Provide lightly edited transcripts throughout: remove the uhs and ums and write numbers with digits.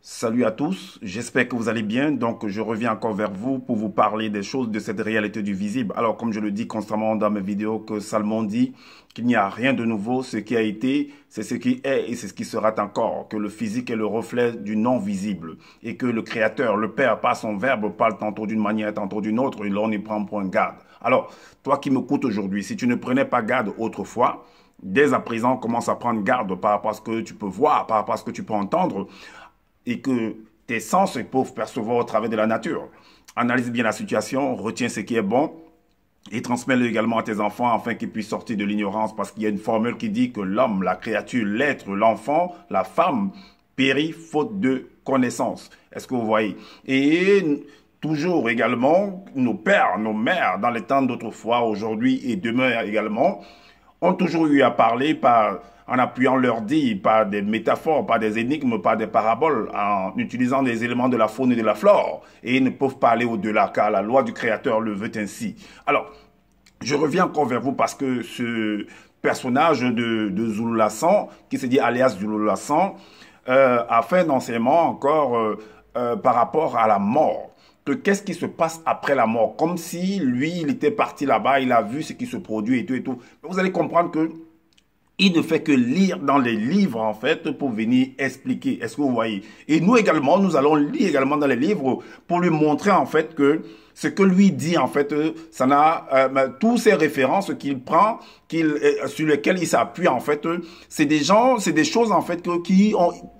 Salut à tous, j'espère que vous allez bien. Donc, je reviens encore vers vous pour vous parler des choses de cette réalité du visible. Alors, comme je le dis constamment dans mes vidéos, que Salomon dit qu'il n'y a rien de nouveau. Ce qui a été, c'est ce qui est et c'est ce qui sera encore. Que le physique est le reflet du non-visible. Et que le Créateur, le Père, par son verbe, parle tantôt d'une manière, tantôt d'une autre. Et l'on y prend point garde. Alors, toi qui m'écoutes aujourd'hui, si tu ne prenais pas garde autrefois, dès à présent, commence à prendre garde par rapport à ce que tu peux voir, par rapport à ce que tu peux entendre et que tes sens peuvent percevoir au travers de la nature. Analyse bien la situation, retiens ce qui est bon et transmets-le également à tes enfants afin qu'ils puissent sortir de l'ignorance parce qu'il y a une formule qui dit que l'homme, la créature, l'être, l'enfant, la femme périt faute de connaissance. Est-ce que vous voyez? Et toujours également, nos pères, nos mères, dans les temps d'autrefois, aujourd'hui et demain également, ont toujours eu à parler en appuyant leurs dits par des métaphores, par des énigmes, par des paraboles, en utilisant des éléments de la faune et de la flore. Et ils ne peuvent pas aller au-delà, car la loi du Créateur le veut ainsi. Alors, je reviens encore vers vous parce que ce personnage de Zulu Lassan, qui se dit alias Zulu Lassan, a fait un enseignement encore par rapport à la mort. Qu'est-ce qui se passe après la mort? Comme si lui, il était parti là-bas, il a vu ce qui se produit et tout et tout. Mais vous allez comprendre que il ne fait que lire dans les livres, en fait, pour venir expliquer. Est-ce que vous voyez? Et nous également, nous allons lire également dans les livres pour lui montrer, en fait, que ce que lui dit, en fait, ça n'a, tous ces références qu'il prend, sur lesquelles il s'appuie, en fait, c'est des choses, en fait,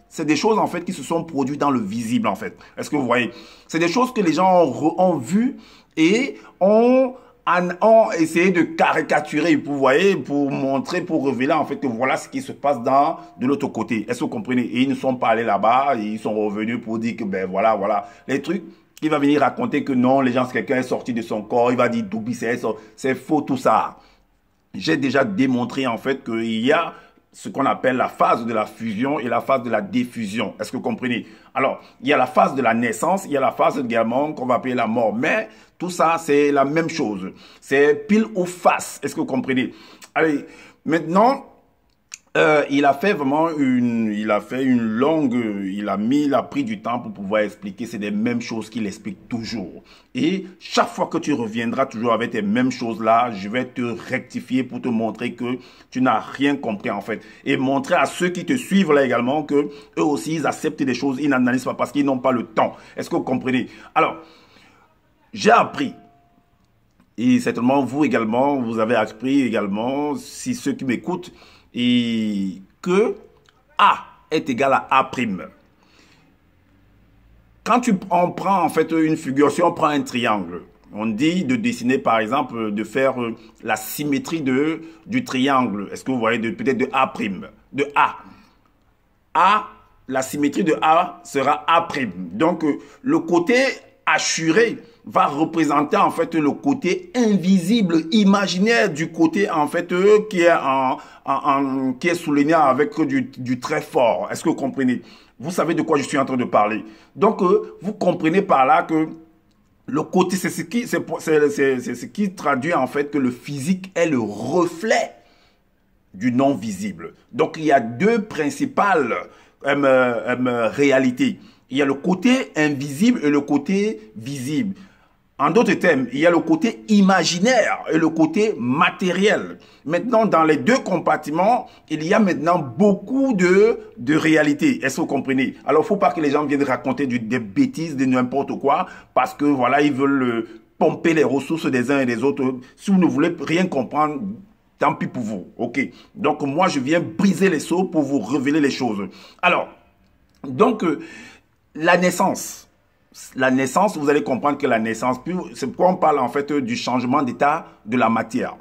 c'est des choses, en fait, qui se sont produites dans le visible, en fait. Est-ce que vous voyez? C'est des choses que les gens ont vues et ont essayé de caricaturer, vous voyez, pour montrer, pour révéler en fait que voilà ce qui se passe de l'autre côté. Est-ce que vous comprenez? Et ils ne sont pas allés là-bas, ils sont revenus pour dire que ben voilà, les trucs. Il va venir raconter que non, les gens, quelqu'un est sorti de son corps, il va dire Doubi, c'est faux tout ça. J'ai déjà démontré en fait qu'il y a ce qu'on appelle la phase de la fusion et la phase de la diffusion. Est-ce que vous comprenez? Alors, il y a la phase de la naissance, il y a la phase également qu'on va appeler la mort. Mais tout ça, c'est la même chose. C'est pile ou face. Est-ce que vous comprenez? Allez, maintenant, il a fait vraiment il a pris du temps pour pouvoir expliquer. C'est les mêmes choses qu'il explique toujours. Et chaque fois que tu reviendras toujours avec les mêmes choses là, je vais te rectifier pour te montrer que tu n'as rien compris en fait. Et montrer à ceux qui te suivent là également que eux aussi ils acceptent des choses, ils n'analysent pas parce qu'ils n'ont pas le temps. Est-ce que vous comprenez? Alors, j'ai appris. Et certainement, vous également, vous avez appris également, si ceux qui m'écoutent, et que A est égal à A'. Quand on prend en fait une figure, si on prend un triangle, on dit de dessiner par exemple, de faire la symétrie du triangle. Est-ce que vous voyez peut-être de A', de A. A, la symétrie de A sera A'. Donc le côté assuré va représenter en fait le côté invisible, imaginaire du côté en fait qui est souligné avec du très fort. Est-ce que vous comprenez? Vous savez de quoi je suis en train de parler. Donc vous comprenez par là que le côté, c'est ce qui traduit en fait que le physique est le reflet du non visible. Donc il y a deux principales réalités. Il y a le côté invisible et le côté visible. En d'autres termes, il y a le côté imaginaire et le côté matériel. Maintenant, dans les deux compartiments, il y a maintenant beaucoup de réalité. Est-ce que vous comprenez? Alors, il ne faut pas que les gens viennent raconter des bêtises, de n'importe quoi, parce que voilà, ils veulent pomper les ressources des uns et des autres. Si vous ne voulez rien comprendre, tant pis pour vous. OK? Donc, moi, je viens briser les seaux pour vous révéler les choses. Alors, donc, la naissance. La naissance, vous allez comprendre que la naissance, c'est pourquoi on parle en fait du changement d'état de la matière.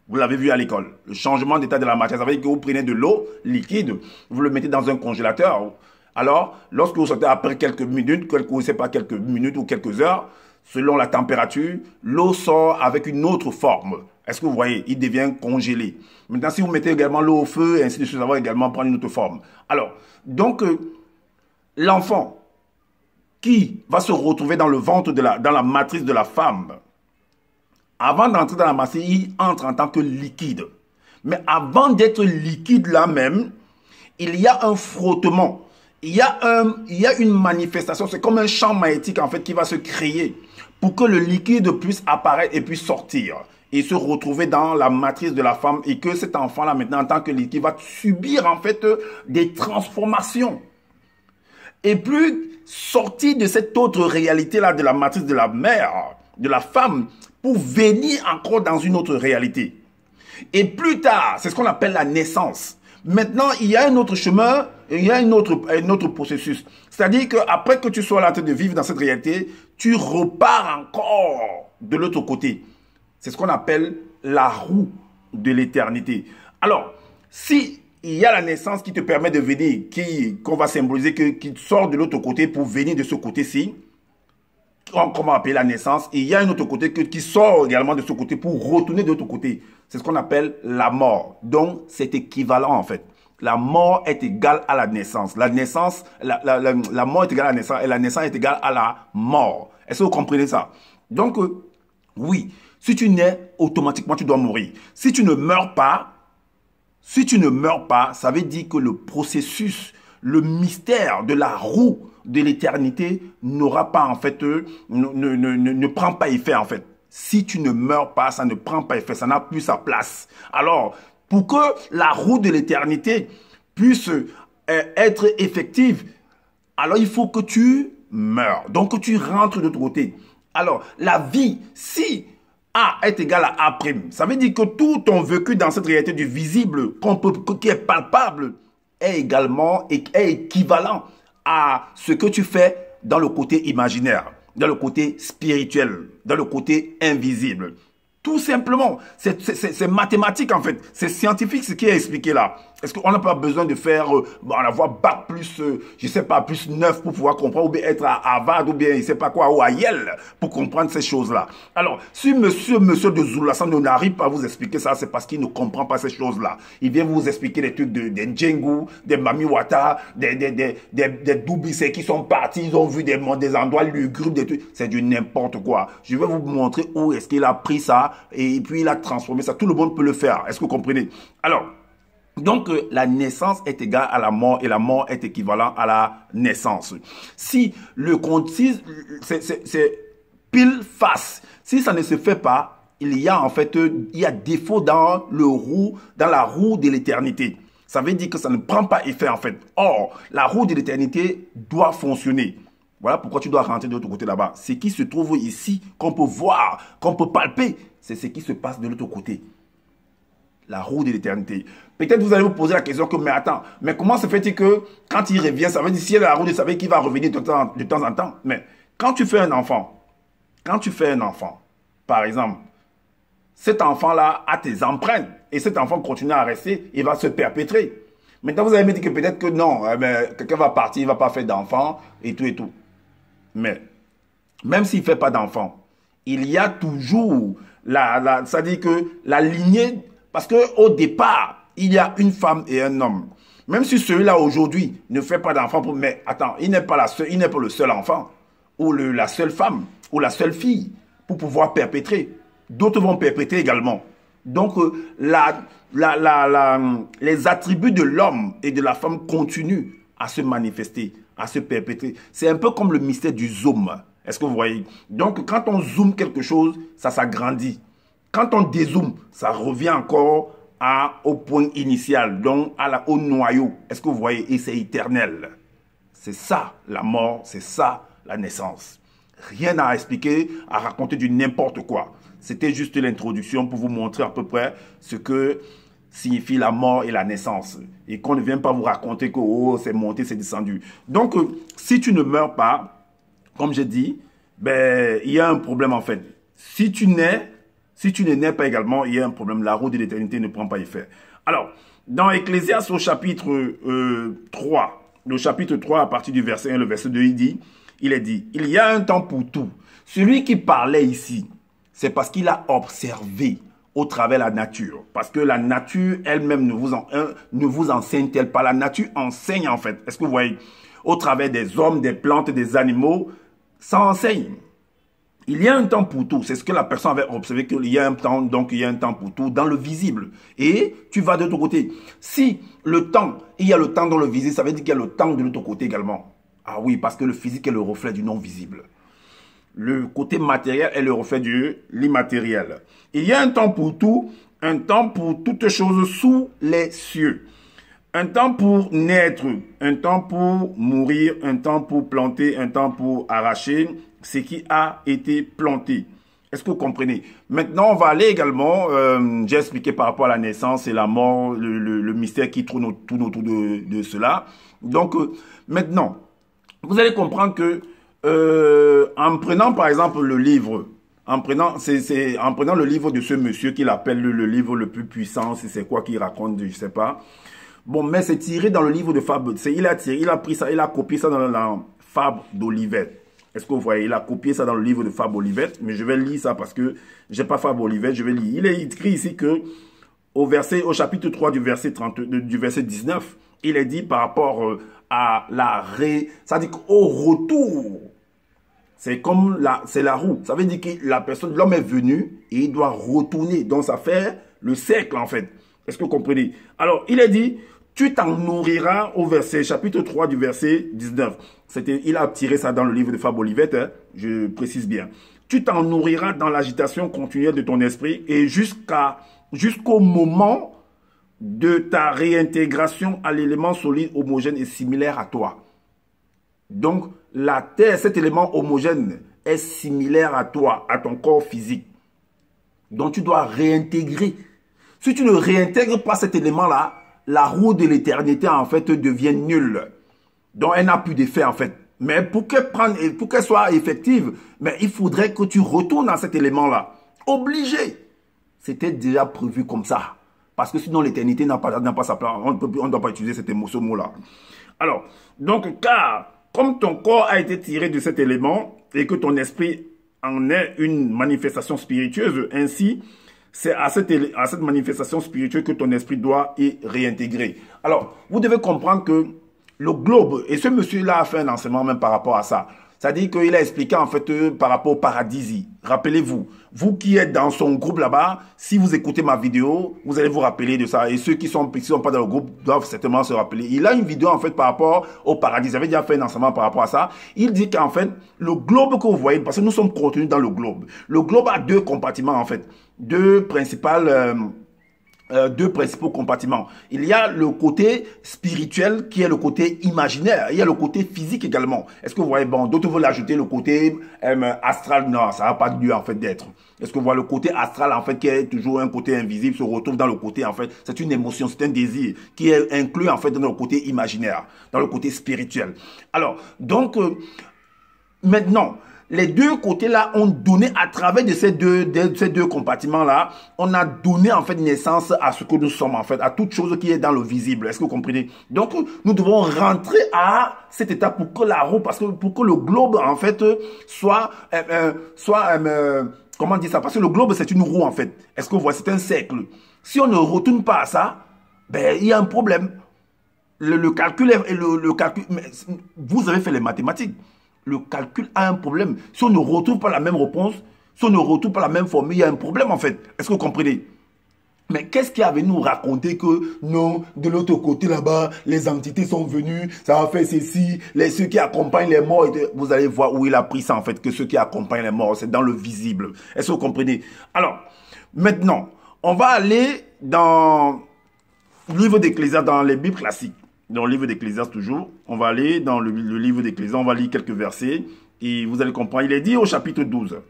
Vous l'avez vu à l'école. Le changement d'état de la matière, ça veut dire que vous prenez de l'eau liquide, vous le mettez dans un congélateur. Alors, lorsque vous sortez après quelques minutes, quelques minutes ou quelques heures, selon la température, l'eau sort avec une autre forme. Est-ce que vous voyez? Il devient congelé. Maintenant, si vous mettez également l'eau au feu, et ainsi de suite, ça va également prendre une autre forme. Alors, donc, l'enfant qui va se retrouver dans le ventre dans la matrice de la femme. Avant d'entrer dans la matrice, il entre en tant que liquide. Mais avant d'être liquide là même, il y a un frottement. il y a une manifestation, c'est comme un champ magnétique en fait qui va se créer pour que le liquide puisse apparaître et puisse sortir et se retrouver dans la matrice de la femme et que cet enfant-là maintenant en tant que liquide va subir en fait des transformations. Et plus sortir de cette autre réalité-là de la matrice de la mère, de la femme, pour venir encore dans une autre réalité. Et plus tard, c'est ce qu'on appelle la naissance. Maintenant, il y a un autre chemin, il y a un autre processus. C'est-à-dire qu'après que tu sois là en train de vivre dans cette réalité, tu repars encore de l'autre côté. C'est ce qu'on appelle la roue de l'éternité. Alors, si il y a la naissance qui te permet de venir, qu'on va symboliser, qui sort de l'autre côté pour venir de ce côté-ci, comment appeler la naissance, et il y a un autre côté qui sort également de ce côté pour retourner de l'autre côté. C'est ce qu'on appelle la mort. Donc, c'est équivalent en fait. La mort est égale à la naissance. La naissance, la mort est égale à la naissance et la naissance est égale à la mort. Est-ce que vous comprenez ça? Donc, oui, si tu nais, automatiquement tu dois mourir. Si tu ne meurs pas, ça veut dire que le processus, le mystère de la roue de l'éternité n'aura pas en fait, ne prend pas effet en fait. Si tu ne meurs pas, ça ne prend pas effet, ça n'a plus sa place. Alors, pour que la roue de l'éternité puisse être effective, alors il faut que tu meurs. Donc, que tu rentres de l'autre côté. Alors, la vie, si A est égal à A', ça veut dire que tout ton vécu dans cette réalité du visible, qui est palpable, est également est équivalent à ce que tu fais dans le côté imaginaire, dans le côté spirituel, dans le côté invisible. Tout simplement, c'est mathématique en fait, c'est scientifique ce qui est expliqué là. Est-ce qu'on n'a pas besoin de faire, avoir bac plus, je sais pas, plus 9 pour pouvoir comprendre, ou bien être à Harvard, ou bien je sais pas quoi, ou à Yale, pour comprendre ces choses-là. Alors, si monsieur de Zoulasan n'arrive pas à vous expliquer ça, c'est parce qu'il ne comprend pas ces choses-là. Il vient vous expliquer des trucs des Djengu, des Mamiwata, des Doubissé qui sont partis, ils ont vu des endroits lugubres, des trucs, c'est du n'importe quoi. Je vais vous montrer où est-ce qu'il a pris ça, et puis il a transformé ça. Tout le monde peut le faire. Est-ce que vous comprenez? Alors, donc, la naissance est égale à la mort et la mort est équivalent à la naissance. Si le contexte, c'est pile face. Si ça ne se fait pas, il y a en fait, il y a défaut dans la roue de l'éternité. Ça veut dire que ça ne prend pas effet en fait. Or, la roue de l'éternité doit fonctionner. Voilà pourquoi tu dois rentrer de l'autre côté là-bas. Ce qui se trouve ici, qu'on peut voir, qu'on peut palper, c'est ce qui se passe de l'autre côté. La roue de l'éternité. Peut-être vous allez vous poser la question que, mais attends, mais comment se fait-il que quand il revient, ça veut dire si il y a la roue, ça veut dire qu'il va revenir de temps en temps. Mais quand tu fais un enfant, par exemple, cet enfant-là a tes empreintes et cet enfant continue à rester, il va se perpétrer. Maintenant, vous allez me dire que peut-être que non, quelqu'un va partir, il ne va pas faire d'enfant et tout et tout. Mais même s'il ne fait pas d'enfant, il y a toujours, c'est-à-dire que la lignée, parce qu'au départ, il y a une femme et un homme. Même si celui-là aujourd'hui ne fait pas d'enfant, mais attends, il n'est pas le seul enfant, ou la seule femme, ou la seule fille, pour pouvoir perpétrer. D'autres vont perpétrer également. Donc, les attributs de l'homme et de la femme continuent à se manifester, à se perpétrer. C'est un peu comme le mystère du zoom. Est-ce que vous voyez? Donc, quand on zoome quelque chose, ça s'agrandit. Quand on dézoome, ça revient encore au point initial, donc au noyau. Est-ce que vous voyez? Et c'est éternel. C'est ça la mort, c'est ça la naissance. Rien à expliquer, à raconter du n'importe quoi. C'était juste l'introduction pour vous montrer à peu près ce que signifie la mort et la naissance. Et qu'on ne vienne pas vous raconter que oh, c'est monté, c'est descendu. Donc, si tu ne meurs pas, comme j'ai dit, ben, il y a un problème en fait. Si tu ne nais pas également, il y a un problème. La roue de l'éternité ne prend pas effet. Alors, dans Ecclésiaste au chapitre 3, le chapitre 3 à partir du verset 1, le verset 2, il est dit, il y a un temps pour tout. Celui qui parlait ici, c'est parce qu'il a observé au travers de la nature. Parce que la nature elle-même ne vous enseigne-t-elle pas? La nature enseigne en fait. Est-ce que vous voyez? Au travers des hommes, des plantes, des animaux, ça enseigne. Il y a un temps pour tout. C'est ce que la personne avait observé, qu'il y a un temps, donc il y a un temps pour tout dans le visible. Et tu vas de l'autre côté. Si le temps, il y a le temps dans le visible, ça veut dire qu'il y a le temps de l'autre côté également. Ah oui, parce que le physique est le reflet du non visible. Le côté matériel est le reflet de l'immatériel. Il y a un temps pour tout, un temps pour toutes choses sous les cieux. Un temps pour naître, un temps pour mourir, un temps pour planter, un temps pour arracher ce qui a été planté. Est-ce que vous comprenez? Maintenant, on va aller également, j'ai expliqué par rapport à la naissance et la mort, le mystère qui tourne autour de cela. Donc, maintenant, vous allez comprendre que en prenant par exemple le livre, en prenant le livre de ce monsieur qu'il appelle le livre le plus puissant, si c'est quoi qu'il raconte, je sais pas. Bon, mais c'est tiré dans le livre de Fabre. Il a pris ça, il a copié ça dans la Fabre d'Olivet. Est-ce que vous voyez? Il a copié ça dans le livre de Fabre Olivet. Mais je vais lire ça parce que j'ai pas Fabre Olivet, je vais lire. Il est écrit ici que au chapitre 3 du verset 19, il est dit par rapport à ça dit qu'au retour, c'est comme c'est la roue. Ça veut dire que l'homme est venu et il doit retourner. Donc ça fait le cercle en fait. Est-ce que vous comprenez? Alors, il est dit, tu t'en nourriras au chapitre 3 du verset 19. Il a tiré ça dans le livre de Fabre Olivet, hein, je précise bien. Tu t'en nourriras dans l'agitation continuelle de ton esprit et jusqu'au moment de ta réintégration à l'élément solide, homogène et similaire à toi. Donc, la terre, cet élément homogène, est similaire à toi, à ton corps physique. Donc, tu dois réintégrer. Si tu ne réintègres pas cet élément-là, la roue de l'éternité, en fait, devient nulle. Donc, elle n'a plus d'effet, en fait. Mais pour qu'elle soit effective, mais il faudrait que tu retournes à cet élément-là. Obligé. C'était déjà prévu comme ça. Parce que sinon, l'éternité n'a pas sa place. On ne doit pas utiliser ce mot-là. Alors, donc, car, comme ton corps a été tiré de cet élément et que ton esprit en est une manifestation spiritueuse, ainsi, c'est à cette manifestation spirituelle que ton esprit doit y réintégrer. Alors, vous devez comprendre que le globe, et ce monsieur-là a fait un enseignement même par rapport à ça. C'est-à-dire qu'il a expliqué en fait par rapport au paradis. Rappelez-vous, vous qui êtes dans son groupe là-bas, si vous écoutez ma vidéo, vous allez vous rappeler de ça. Et ceux qui sont pas dans le groupe doivent certainement se rappeler. Il a une vidéo en fait par rapport au paradis. J'avais déjà fait un enseignement par rapport à ça. Il dit qu'en fait, le globe que vous voyez, parce que nous sommes contenus dans le globe. Le globe a deux compartiments en fait. Deux principaux compartiments. Il y a le côté spirituel qui est le côté imaginaire. Il y a le côté physique également. Est-ce que vous voyez, bon, d'autres veulent ajouter le côté astral. Non, ça n'a pas de lieu en fait d'être. Est-ce que vous voyez le côté astral en fait qui est toujours un côté invisible se retrouve dans le côté en fait. C'est une émotion, c'est un désir qui est inclus en fait dans le côté imaginaire, dans le côté spirituel. Alors, donc, maintenant, les deux côtés-là ont donné, à travers de ces deux compartiments-là, on a donné en fait naissance à ce que nous sommes en fait, à toute chose qui est dans le visible. Est-ce que vous comprenez? Donc, nous devons rentrer à cet état pour que la roue, parce que pour que le globe en fait soit comment dire ça? Parce que le globe c'est une roue en fait. Est-ce que vous voyez? C'est un cercle. Si on ne retourne pas à ça, ben il y a un problème. Le calcul est le calcul. Mais vous avez fait les mathématiques. Le calcul a un problème. Si on ne retrouve pas la même réponse, si on ne retrouve pas la même formule, il y a un problème en fait. Est-ce que vous comprenez? Mais qu'est-ce qui avait nous raconté que non, de l'autre côté là-bas, les entités sont venues, ça a fait ceci, ceux qui accompagnent les morts, vous allez voir où il a pris ça en fait, que ceux qui accompagnent les morts, c'est dans le visible. Est-ce que vous comprenez? Alors, maintenant, on va aller dans le livre d'Ecclésiaste, dans les Bibles classiques. Dans le livre d'Ecclésiaste toujours, on va aller dans le livre d'Ecclésiaste, on va lire quelques versets et vous allez comprendre. Il est dit au chapitre 12,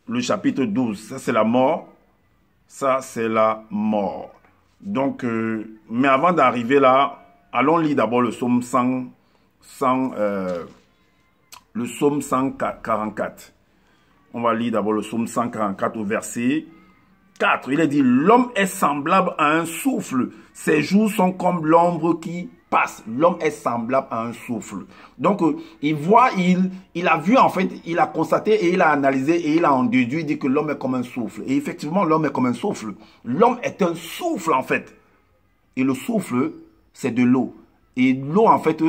le chapitre 12, ça c'est la mort, ça c'est la mort. Donc, mais avant d'arriver là, allons lire d'abord le psaume 144. On va lire d'abord le psaume 144 au verset 4, il est dit, l'homme est semblable à un souffle, ses jours sont comme l'ombre qui passe. L'homme est semblable à un souffle. Donc, il a vu en fait, il a constaté et il a analysé et il a en déduit, il dit que l'homme est comme un souffle. Et effectivement, l'homme est comme un souffle. L'homme est un souffle en fait. Et le souffle, c'est de l'eau. Et l'eau en fait,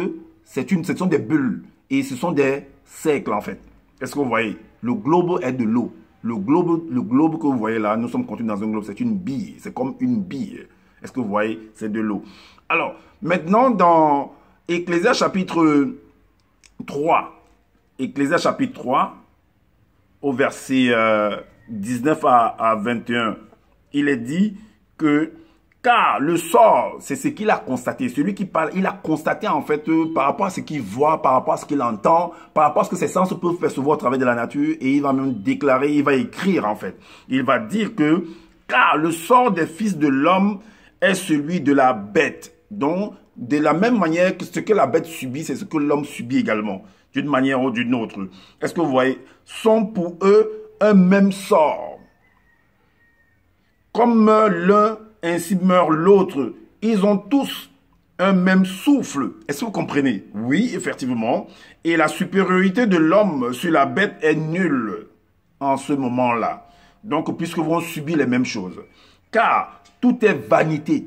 ce sont des bulles. Et ce sont des cercles en fait. Est-ce que vous voyez? Le globe est de l'eau. Le globe que vous voyez là, nous sommes contenus dans un globe, c'est une bille. C'est comme une bille. Est-ce que vous voyez? C'est de l'eau. Alors, maintenant, dans Ecclésiaste chapitre 3, Ecclésiaste chapitre 3, au verset 19 à 21, il est dit que, car le sort, c'est ce qu'il a constaté. Celui qui parle, il a constaté en fait par rapport à ce qu'il voit, par rapport à ce qu'il entend, par rapport à ce que ses sens peuvent percevoir au travers de la nature, et il va même déclarer, il va écrire en fait. Il va dire que, car le sort des fils de l'homme est celui de la bête. Donc, de la même manière que ce que la bête subit, c'est ce que l'homme subit également, d'une manière ou d'une autre. Est-ce que vous voyez? Sont pour eux un même sort. Comme l'un, ainsi meurt l'autre. Ils ont tous un même souffle. Est-ce que vous comprenez? Oui, effectivement. Et la supériorité de l'homme sur la bête est nulle en ce moment-là. Donc, puisque vous subissez les mêmes choses. Car tout est vanité.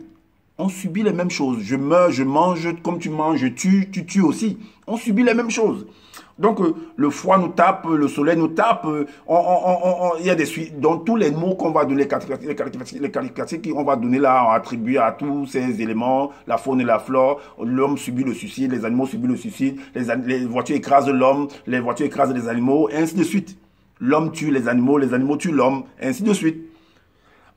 On subit les mêmes choses. Je meurs, je mange comme tu manges, je tue, tu tues aussi. On subit les mêmes choses. Donc, le froid nous tape, le soleil nous tape. Il y a des suites. Donc, tous les mots qu'on va donner, les qualificatifs qu'on va donner là, attribués à tous ces éléments, la faune et la flore. L'homme subit le suicide, les animaux subissent le suicide, les voitures écrasent l'homme, les voitures écrasent les animaux, et ainsi de suite. L'homme tue les animaux tuent l'homme, ainsi de suite.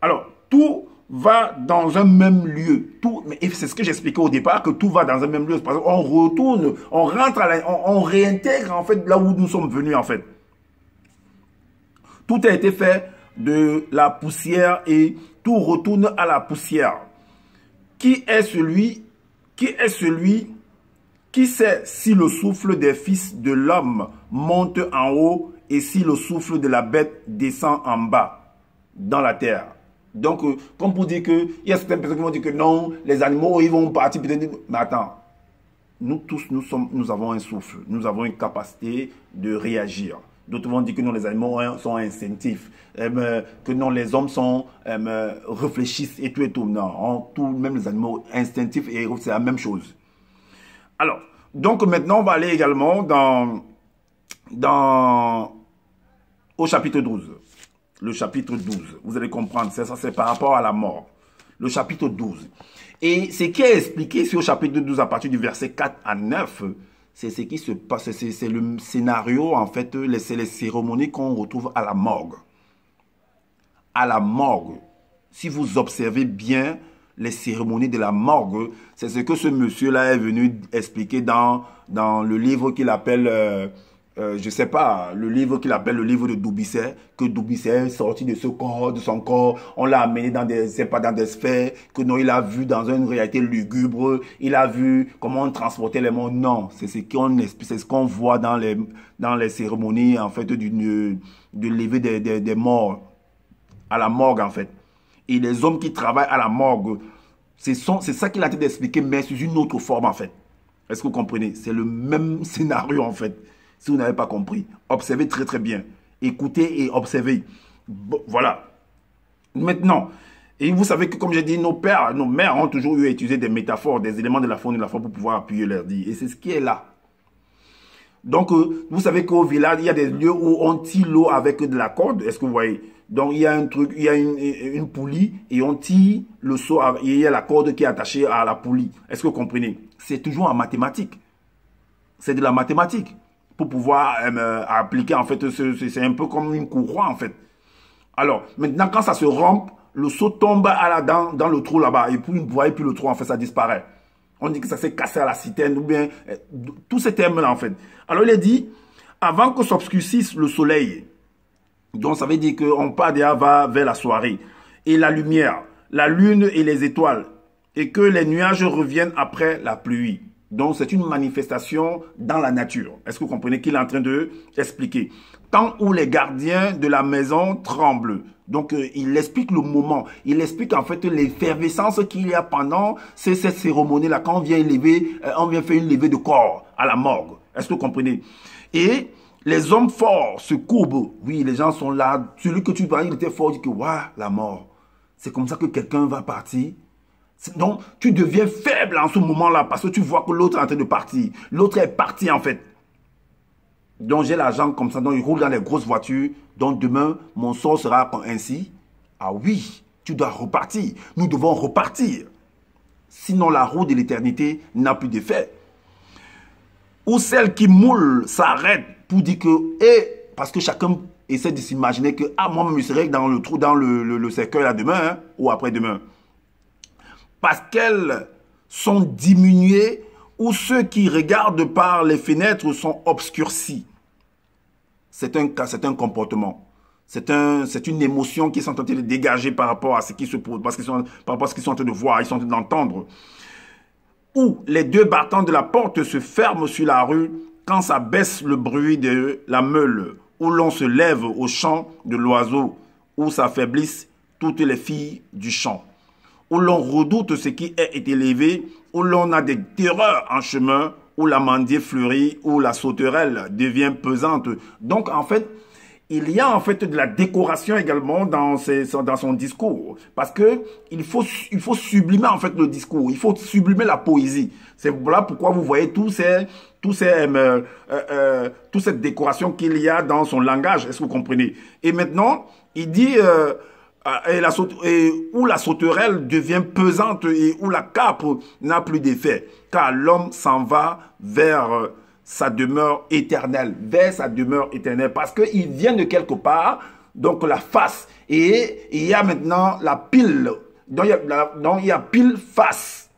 Alors, tout va dans un même lieu. Mais c'est ce que j'expliquais au départ, que tout va dans un même lieu. Parce qu'on retourne, on rentre, on réintègre en fait là où nous sommes venus en fait. Tout a été fait de la poussière et tout retourne à la poussière. Qui est celui qui sait si le souffle des fils de l'homme monte en haut et si le souffle de la bête descend en bas dans la terre? Donc, comme pour dire que, il y a certaines personnes qui vont dire que non, les animaux, ils vont partir peut-être. Mais attends, nous tous, nous avons un souffle, nous avons une capacité de réagir. D'autres vont dire que non, les animaux sont instinctifs, que non, les hommes réfléchissent et tout. Non, même les animaux instinctifs, et c'est la même chose. Alors, donc maintenant, on va aller également au chapitre 12. Le chapitre 12, vous allez comprendre, ça c'est par rapport à la mort. Le chapitre 12. Et ce qui est expliqué sur le chapitre 12 à partir du verset 4 à 9, c'est ce qui se passe, c'est le scénario, en fait, c'est les cérémonies qu'on retrouve à la morgue. À la morgue. Si vous observez bien les cérémonies de la morgue, c'est ce que ce monsieur-là est venu expliquer dans le livre qu'il appelle... je ne sais pas, le livre qu'il appelle le livre de Dubuisset, que Dubuisset est sorti de son corps, on l'a amené dans des sphères, que non, il a vu dans une réalité lugubre, il a vu comment on transportait les morts. Non, c'est ce qu'on voit dans les cérémonies, en fait, de lever des morts à la morgue, en fait. Et les hommes qui travaillent à la morgue, c'est ça qu'il a été d'expliquer, mais sous une autre forme, en fait. Est-ce que vous comprenez? C'est le même scénario, en fait. Si vous n'avez pas compris, observez très très bien. Écoutez et observez. Bon, voilà. Maintenant, et vous savez que comme j'ai dit, nos pères, nos mères ont toujours eu à utiliser des métaphores, des éléments de la faune et de la flore pour pouvoir appuyer leur dit. Et c'est ce qui est là. Donc, vous savez qu'au village, il y a des lieux où on tire l'eau avec de la corde. Est-ce que vous voyez? Donc, il y a un truc, il y a une poulie et on tire le seau et il y a la corde qui est attachée à la poulie. Est-ce que vous comprenez? C'est toujours en mathématiques. C'est de la mathématique. Pour pouvoir appliquer, en fait, c'est un peu comme une courroie, en fait. Alors, maintenant, quand ça se rompt, le seau tombe dans le trou là-bas. Et puis, vous voyez, puis le trou, en fait, ça disparaît. On dit que ça s'est cassé à la citerne, ou bien, tous ces termes-là, en fait. Alors, il est dit, avant que s'obscurcisse le soleil, donc ça veut dire qu'on part déjà vers la soirée, et la lumière, la lune et les étoiles, et que les nuages reviennent après la pluie. Donc, c'est une manifestation dans la nature. Est-ce que vous comprenez qu'il est en train de expliquer? Temps où les gardiens de la maison tremblent. Donc, il explique le moment. Il explique en fait l'effervescence qu'il y a pendant cette cérémonie-là. Quand on vient faire une levée de corps à la morgue. Est-ce que vous comprenez? Et les hommes forts se courbent. Oui, les gens sont là. Celui que tu vois, il était fort. Il dit que, waouh, la mort. C'est comme ça que quelqu'un va partir. Donc, tu deviens faible en ce moment-là parce que tu vois que l'autre est en train de partir. L'autre est parti en fait. donc j'ai l'argent comme ça, donc il roule dans les grosses voitures, donc demain, mon sort sera ainsi. Ah oui, tu dois repartir. Nous devons repartir. Sinon, la roue de l'éternité n'a plus d'effet. Ou celle qui moule s'arrête pour dire que, parce que chacun essaie de s'imaginer que, ah, moi, je serai dans le trou, dans le cercueil là demain, hein, ou après-demain. Parce qu'elles sont diminuées, ou ceux qui regardent par les fenêtres sont obscurcis. C'est un comportement. C'est une émotion qu'ils sont en train de dégager par rapport à ce qui se pose, par rapport à ce qu'ils sont en train de voir, ils sont en train d'entendre. Où les deux battants de la porte se ferment sur la rue quand ça baisse le bruit de la meule, où l'on se lève au chant de l'oiseau, où s'affaiblissent toutes les filles du champ, où l'on redoute ce qui est élevé, où l'on a des terreurs en chemin, où l'amandier fleurit, où la sauterelle devient pesante. Donc en fait, il y a en fait de la décoration également dans son discours. Parce que il faut sublimer en fait le discours. Il faut sublimer la poésie. C'est voilà pourquoi vous voyez toute cette décoration qu'il y a dans son langage. Est-ce que vous comprenez? Et maintenant, il dit où la sauterelle devient pesante et où la cape n'a plus d'effet. Car l'homme s'en va vers sa demeure éternelle, vers sa demeure éternelle, parce qu'il vient de quelque part, donc la face, et il y a maintenant la pile, donc il y a pile face,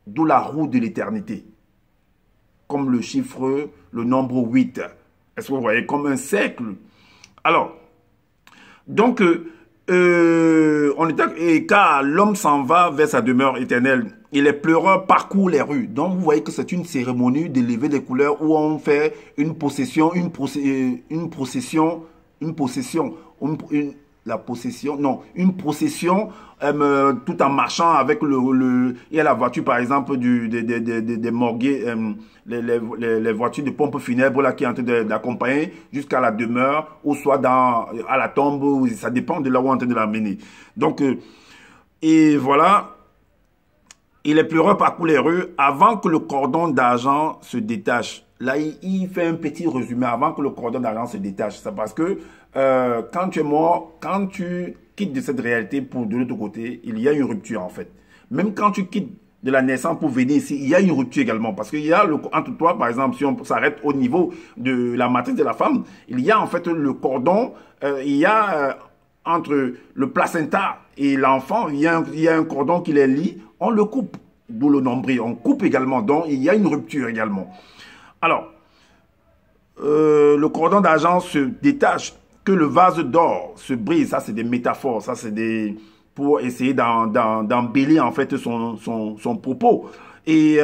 d'où la roue de l'éternité, comme le chiffre, le nombre 8, est-ce que vous voyez, comme un cercle. Alors, donc, car l'homme s'en va vers sa demeure éternelle, et les pleureurs parcourent les rues. Donc vous voyez que c'est une cérémonie de lever des couleurs où on fait une procession, une procession, tout en marchant avec il y a la voiture par exemple des morgues, les voitures de pompes funèbres là qui est en train d'accompagner jusqu'à la demeure ou soit à la tombe, ça dépend de là où on est en train de l'amener. Donc et voilà. Et les pleureurs parcourent les rues avant que le cordon d'argent se détache. Là, il fait un petit résumé avant que le cordon d'argent se détache. C'est parce que quand tu es mort, quand tu quittes de cette réalité pour de l'autre côté, il y a une rupture en fait. Même quand tu quittes de la naissance pour venir ici, il y a une rupture également. Parce qu'il y a, entre toi, par exemple, si on s'arrête au niveau de la matrice de la femme, il y a en fait le cordon, il y a entre le placenta et l'enfant, il y a un cordon qui les lie, on le coupe, d'où le nombril, on coupe également, donc il y a une rupture également. Alors, le cordon d'argent se détache, que le vase d'or se brise, ça c'est des métaphores, ça c'est pour essayer d'embellir en fait son propos. Et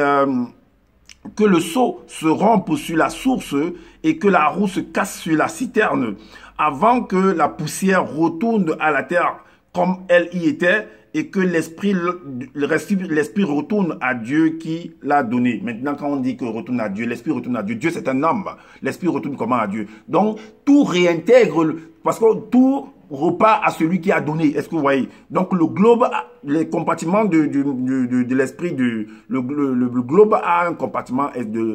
que le seau se rompe sur la source et que la roue se casse sur la citerne, avant que la poussière retourne à la terre comme elle y était et que l'esprit retourne à Dieu qui l'a donné. Maintenant, quand on dit que retourne à Dieu, l'esprit retourne à Dieu. Dieu, c'est un homme. L'esprit retourne comment à Dieu? Donc, tout réintègre, parce que tout repart à celui qui a donné. Est-ce que vous voyez? Donc, le globe, les compartiments de l'esprit, le globe a un compartiment,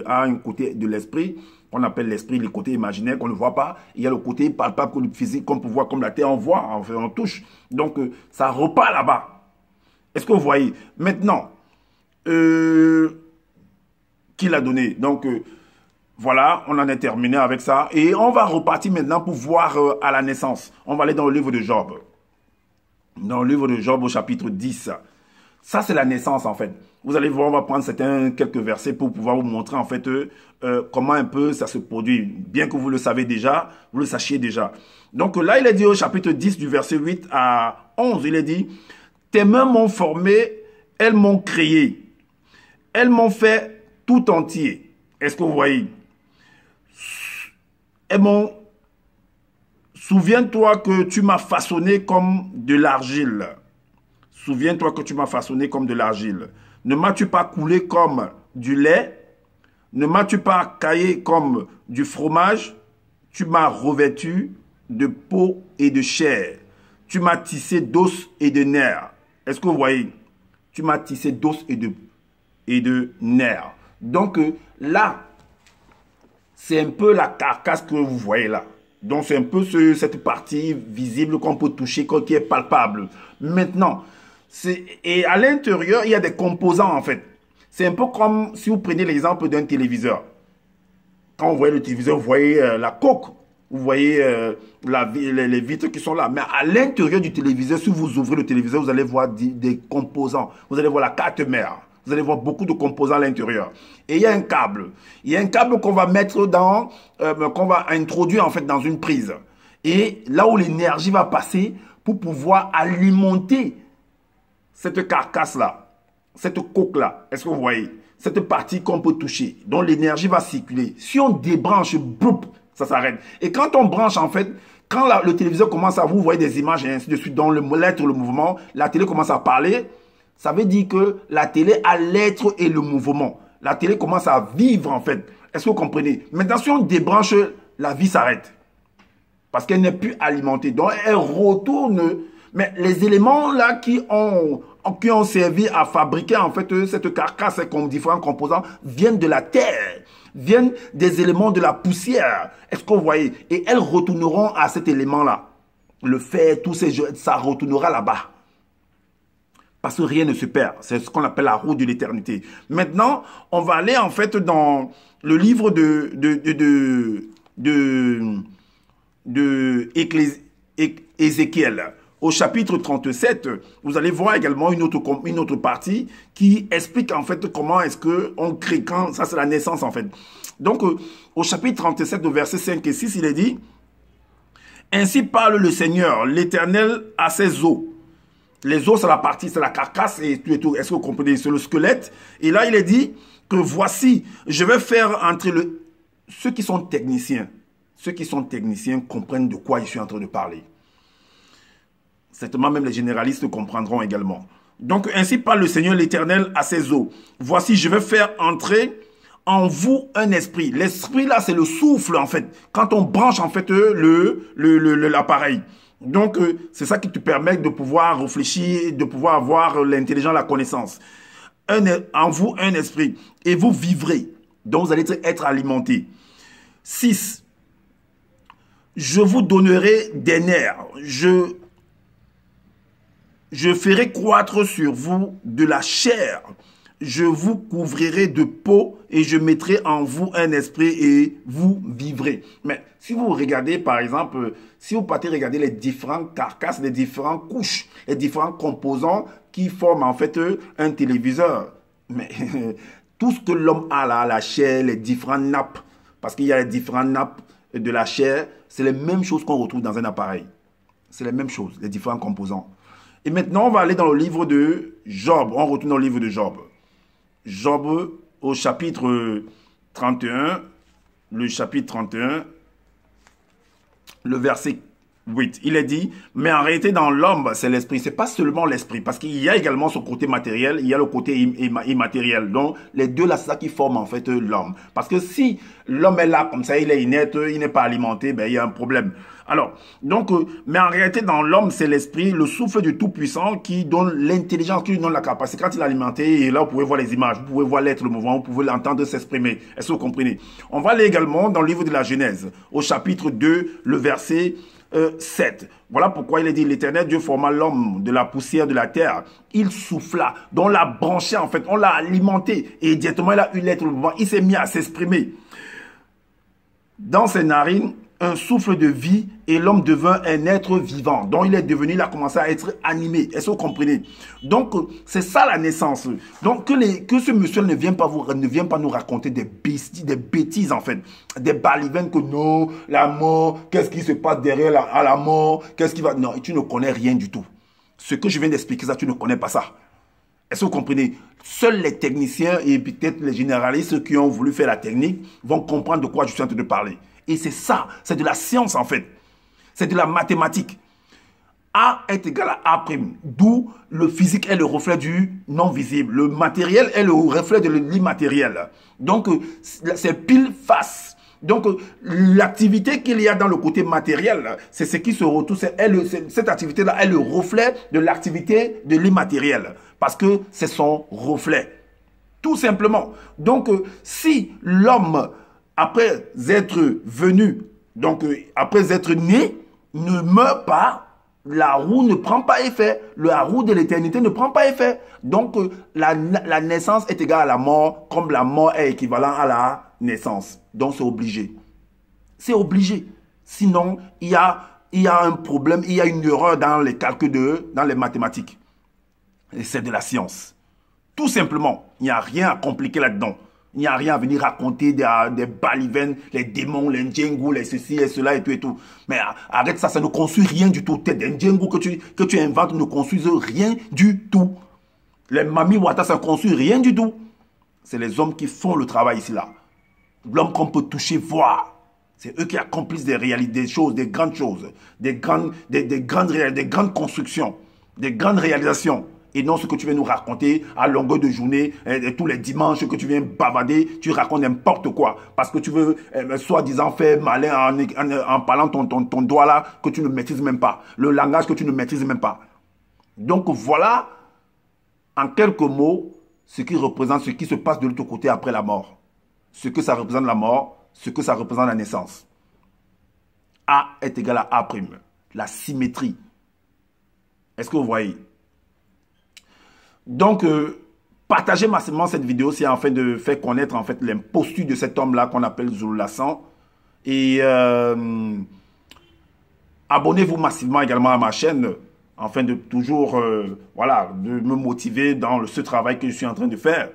a un côté de l'esprit, qu'on appelle l'esprit, le côté imaginaire qu'on ne voit pas. Il y a le côté palpable, physique, qu'on peut voir comme la terre, on voit, on touche. Donc, ça repart là-bas. Est-ce que vous voyez? Maintenant, qui l'a donné? Donc, voilà, on en est terminé avec ça. Et on va repartir maintenant pour voir à la naissance. On va aller dans le livre de Job. Dans le livre de Job au chapitre 10. Ça, c'est la naissance, en fait. Vous allez voir, on va prendre quelques versets pour pouvoir vous montrer, en fait, comment un peu ça se produit. Bien que vous le savez déjà, vous le sachiez déjà. Donc là, il est dit au chapitre 10, du verset 8 à 11, il est dit, « Tes mains m'ont formé, elles m'ont créé, elles m'ont fait tout entier. » Est-ce que vous voyez? Elles m'ont... Souviens-toi que tu m'as façonné comme de l'argile. Souviens-toi que tu m'as façonné comme de l'argile. Ne m'as-tu pas coulé comme du lait? Ne m'as-tu pas caillé comme du fromage? Tu m'as revêtu de peau et de chair. Tu m'as tissé d'os et de nerfs. Est-ce que vous voyez? Tu m'as tissé d'os et de nerfs. Donc là, c'est un peu la carcasse que vous voyez là. Donc, c'est un peu cette partie visible qu'on peut toucher, qui est palpable. Maintenant, et à l'intérieur, il y a des composants en fait. C'est un peu comme si vous prenez l'exemple d'un téléviseur. Quand vous voyez le téléviseur, vous voyez la coque, vous voyez les vitres qui sont là. Mais à l'intérieur du téléviseur, si vous ouvrez le téléviseur, vous allez voir des composants. Vous allez voir la carte mère. Vous allez voir beaucoup de composants à l'intérieur. Et il y a un câble. Il y a un câble qu'on va mettre qu'on va introduire en fait dans une prise. Et là où l'énergie va passer pour pouvoir alimenter cette carcasse-là, cette coque-là. Est-ce que vous voyez? Cette partie qu'on peut toucher, dont l'énergie va circuler. Si on débranche, bloup, ça s'arrête. Et quand on branche en fait, quand le téléviseur commence à vous voyez des images et ainsi de suite, dont l'être, le mouvement, la télé commence à parler, ça veut dire que la télé a l'être et le mouvement. La télé commence à vivre en fait. Est-ce que vous comprenez? Maintenant, si on débranche, la vie s'arrête. Parce qu'elle n'est plus alimentée. Donc, elle retourne. Mais les éléments là qui ont servi à fabriquer en fait cette carcasse comme différents composants viennent de la terre, viennent des éléments de la poussière. Est-ce que vous voyez? Et elles retourneront à cet élément-là. Le fer, tous ces jeux, ça retournera là-bas. Parce que rien ne se perd. C'est ce qu'on appelle la roue de l'éternité. Maintenant, on va aller en fait dans le livre Ézéchiel. Au chapitre 37, vous allez voir également une autre partie qui explique en fait comment est-ce qu'on crée, quand ça c'est la naissance en fait. Donc, au chapitre 37, au verset 5 et 6, il est dit « Ainsi parle le Seigneur, l'Éternel à ses os. » Les os, c'est la partie, c'est la carcasse et tout et tout. Est-ce que vous comprenez? C'est le squelette. Et là, il est dit que voici, je vais faire entrer ceux qui sont techniciens. Ceux qui sont techniciens comprennent de quoi je suis en train de parler. Certainement, même les généralistes comprendront également. Donc, ainsi parle le Seigneur l'Éternel à ses os. Voici, je vais faire entrer en vous un esprit. L'esprit, là, c'est le souffle, en fait. Quand on branche, en fait, l'appareil. Donc, c'est ça qui te permet de pouvoir réfléchir, de pouvoir avoir l'intelligence, la connaissance. En vous, un esprit. Et vous vivrez. Donc, vous allez être alimenté. 6. Je vous donnerai des nerfs. Je ferai croître sur vous de la chair. Je vous couvrirai de peau et je mettrai en vous un esprit et vous vivrez. Mais si vous regardez, par exemple, si vous partez regarder les différentes carcasses, les différentes couches, les différents composants qui forment en fait un téléviseur, mais tout ce que l'homme a là, la chair, les différentes nappes, parce qu'il y a les différentes nappes de la chair, c'est les mêmes choses qu'on retrouve dans un appareil. C'est les mêmes choses, les différents composants. Et maintenant, on va aller dans le livre de Job. On retourne dans le livre de Job. Job au chapitre 31, le chapitre 31, le verset 8. Il est dit, mais en réalité dans l'homme, c'est l'esprit. C'est pas seulement l'esprit, parce qu'il y a également son côté matériel, il y a le côté immatériel. Donc, les deux là, c'est ça qui forme en fait l'homme. Parce que si l'homme est là, comme ça, il est inerte, il n'est pas alimenté, ben il y a un problème. Alors, donc, mais en réalité, dans l'homme, c'est l'esprit, le souffle du Tout-Puissant qui donne l'intelligence, qui lui donne la capacité. Quand il est alimenté, et là, vous pouvez voir les images, vous pouvez voir l'être, le mouvement, vous pouvez l'entendre s'exprimer. Est-ce que vous comprenez? On va aller également dans le livre de la Genèse, au chapitre 2, le verset 7. Voilà pourquoi il est dit, l'Éternel Dieu forma l'homme de la poussière de la terre. Il souffla, donc on l'a branché en fait, on l'a alimenté, et directement il a eu l'être, le mouvement, il s'est mis à s'exprimer. Dans ses narines, un souffle de vie et l'homme devint un être vivant. Donc il est devenu, il a commencé à être animé. Est-ce que vous comprenez? Donc c'est ça la naissance. Donc que ce monsieur ne vienne pas nous raconter des bêtises en fait. Des balivernes que non, la mort, qu'est-ce qui se passe derrière la mort, qu'est-ce qui va... Non, tu ne connais rien du tout. Ce que je viens d'expliquer, ça, tu ne connais pas ça. Est-ce que vous comprenez? Seuls les techniciens et peut-être les généralistes qui ont voulu faire la technique vont comprendre de quoi je suis en train de parler. Et c'est ça, c'est de la science en fait. C'est de la mathématique. A est égal à A'. D'où le physique est le reflet du non visible. Le matériel est le reflet de l'immatériel. Donc, c'est pile face. Donc, l'activité qu'il y a dans le côté matériel, c'est ce qui se retrouve. Cette activité-là est le reflet de l'activité de l'immatériel. Parce que c'est son reflet. Tout simplement. Donc, si l'homme après être venu, donc après être né, ne meurt pas, la roue ne prend pas effet. La roue de l'éternité ne prend pas effet. Donc, la naissance est égale à la mort, comme la mort est équivalent à la naissance. Donc, c'est obligé. C'est obligé. Sinon, il y a un problème, il y a une erreur dans les calculs, dans les mathématiques. Et c'est de la science. Tout simplement, il n'y a rien à compliquer là-dedans. Il n'y a rien à venir raconter des balivernes, les démons, les ndjengu, les ceci et cela et tout et tout. Mais arrête ça, ça ne construit rien du tout. Tes ndjengu que tu inventes ne construisent rien du tout. Les mami wata, ça ne construit rien du tout. C'est les hommes qui font le travail ici là. L'homme qu'on peut toucher, voir. C'est eux qui accomplissent des choses, des grandes choses, des grandes constructions, des grandes réalisations. Et non ce que tu viens nous raconter à longueur de journée, tous les dimanches que tu viens bavader, tu racontes n'importe quoi. Parce que tu veux, soi-disant, faire malin en parlant ton doigt là, que tu ne maîtrises même pas. Le langage que tu ne maîtrises même pas. Donc voilà, en quelques mots, ce qui représente ce qui se passe de l'autre côté après la mort. Ce que ça représente la mort, ce que ça représente la naissance. A est égal à A'. La symétrie. Est-ce que vous voyez? Donc, partagez massivement cette vidéo, c'est en fait de faire connaître en fait l'imposture de cet homme-là qu'on appelle Zulu Lassan. Et abonnez-vous massivement également à ma chaîne, afin de toujours, voilà, de me motiver dans ce travail que je suis en train de faire.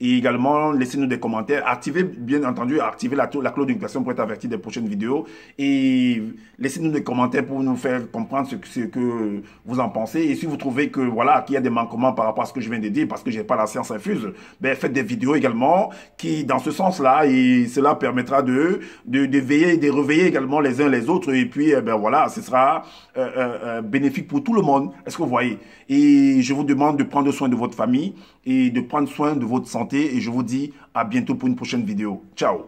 Et également, laissez-nous des commentaires. Activez, bien entendu, activez la cloche de notification pour être averti des prochaines vidéos. Et laissez-nous des commentaires pour nous faire comprendre ce que vous en pensez. Et si vous trouvez que voilà, qu'il y a des manquements par rapport à ce que je viens de dire, parce que je n'ai pas la science infuse, ben, faites des vidéos également qui, dans ce sens-là, et cela permettra de veiller, de réveiller également les uns les autres. Et puis, ben voilà, ce sera bénéfique pour tout le monde. Est-ce que vous voyez? Et je vous demande de prendre soin de votre famille et de prendre soin de votre santé. Et je vous dis à bientôt pour une prochaine vidéo. Ciao.